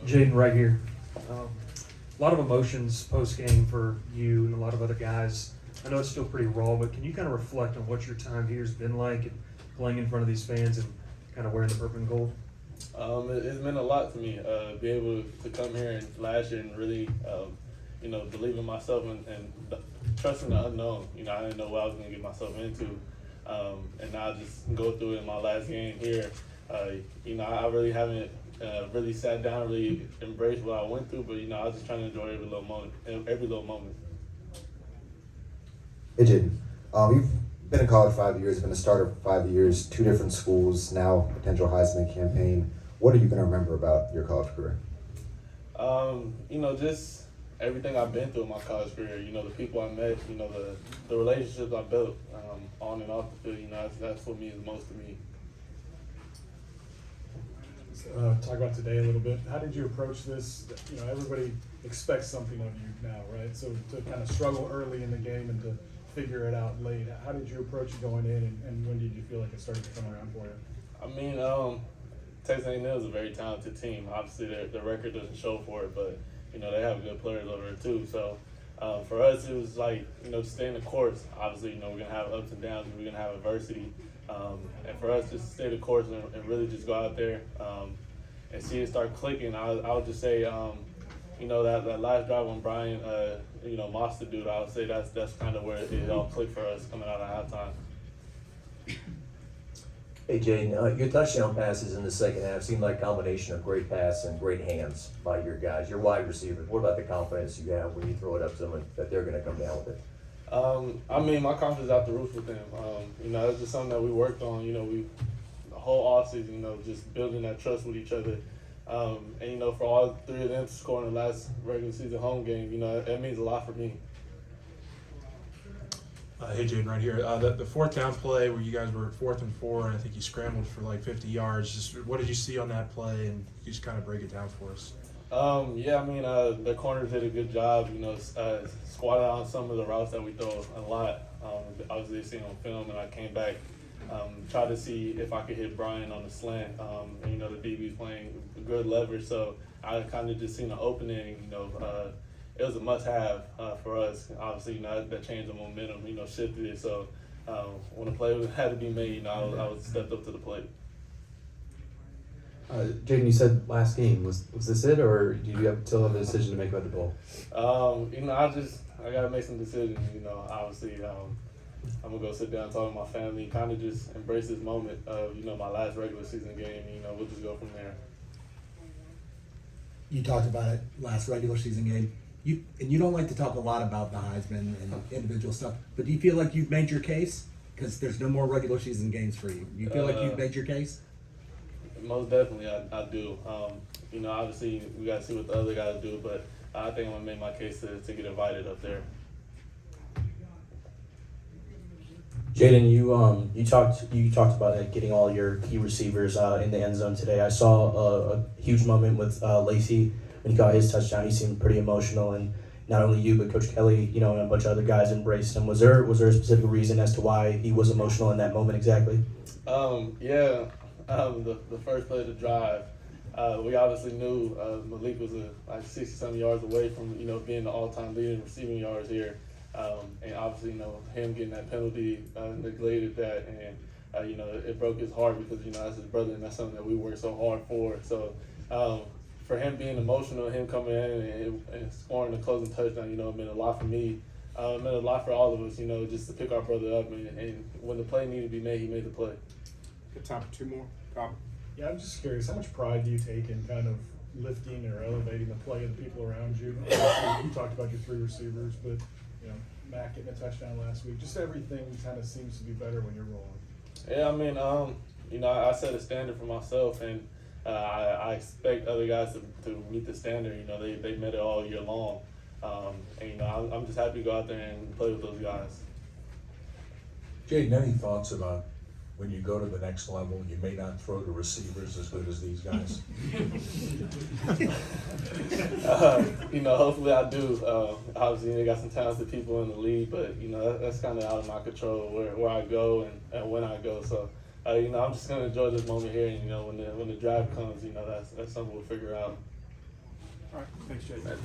Jayden, right here. A lot of emotions post-game for you and a lot of other guys. I know it's still pretty raw, but can you kind of reflect on what your time here has been like and playing in front of these fans and kind of wearing the purple and gold? It's meant a lot to me. Be able to come here and last year and really, believe in myself and trusting the unknown. I didn't know what I was going to get myself into. And now just go through it in my last game here. I really haven't really sat down, really embraced what I went through, but I was just trying to enjoy every little moment. Hey, Jayden. You've been in college 5 years, been a starter for 5 years, 2 different schools, now potential Heisman campaign. What are you going to remember about your college career? Just everything I've been through in my college career. The people I met, the relationships I built on and off the field. That's what means most to me. Talk about today a little bit. How did you approach this? Everybody expects something of you now, right? So to kind of struggle early in the game and to figure it out late, how did you approach it going in, and when did you feel like it started to come around for you? Texas A&M is a very talented team. Obviously, their record doesn't show for it, but they have good players over there too. So for us, it was like just stay in the course. Obviously, we're gonna have ups and downs, we're gonna have adversity, and for us, just stay the course and really just go out there and see it start clicking. I would just say, that last drive on Brian, Monster dude, I would say that's kind of where it all clicked for us coming out of halftime. Hey, Jayden, your touchdown passes in the second half seemed like a combination of great pass and great hands by your guys, your wide receivers. What about the confidence you have when you throw it up to them that they're going to come down with it? My confidence is out the roof with them. That's just something that we worked on. The whole offseason, just building that trust with each other. For all 3 of them to score in the last regular season home game, it means a lot for me. Hey, Jayden, right here. The fourth down play where you guys were 4th and 4, and I think you scrambled for like 50 yards. Just what did you see on that play, and you just kind of break it down for us? The corners did a good job, squatted on some of the routes that we throw a lot. Obviously, seen on film, and I came back, tried to see if I could hit Brian on the slant. The DB's playing good leverage, so I kind of just seen an opening, it was a must-have for us. Obviously, that changed the momentum, shifted it. So when a play had to be made, I was stepped up to the plate. Jayden, you said last game. Was this it, or do you still have a decision to make about the bowl? I got to make some decisions. Obviously, I'm gonna go sit down and talk to my family, kind of just embrace this moment of my last regular season game. We'll just go from there. You talked about it last regular season game. You don't like to talk a lot about the Heisman and individual stuff, but do you feel like you've made your case? Because there's no more regular season games for you. You feel like you've made your case? Most definitely, I do. Obviously, we got to see what the other guys do, but I think I'm going to make my case to get invited up there. Jayden, you talked about getting all your key receivers in the end zone today. I saw a huge moment with Lacey when he got his touchdown. He seemed pretty emotional, and not only you but Coach Kelly, and a bunch of other guys embraced him. Was there a specific reason as to why he was emotional in that moment exactly? The first play of the drive, we obviously knew Malik was like 60-some yards away from being the all-time leader in receiving yards here. And obviously, him getting that penalty neglected that, and it broke his heart because that's his brother, and that's something that we worked so hard for. So for him being emotional, him coming in and scoring the closing touchdown, it meant a lot for me. It meant a lot for all of us, just to pick our brother up, and when the play needed to be made, he made the play. Good time for 2 more. Rob? Yeah, I'm just curious, how much pride do you take in kind of lifting or elevating the play of the people around you? You talked about your 3 receivers, but Mac getting a touchdown last week. Just everything kind of seems to be better when you're rolling. Yeah, I set a standard for myself, and I expect other guys to meet the standard. They met it all year long, and I'm just happy to go out there and play with those guys. Jayden, any thoughts about when you go to the next level, you may not throw to receivers as good as these guys? Hopefully I do. Obviously, they got some talented people in the league, but that's kind of out of my control where I go and when I go. So You know, I'm just gonna enjoy this moment here, and you know, when the drive comes, you know, that's something we'll figure out. All right, thanks, Jay.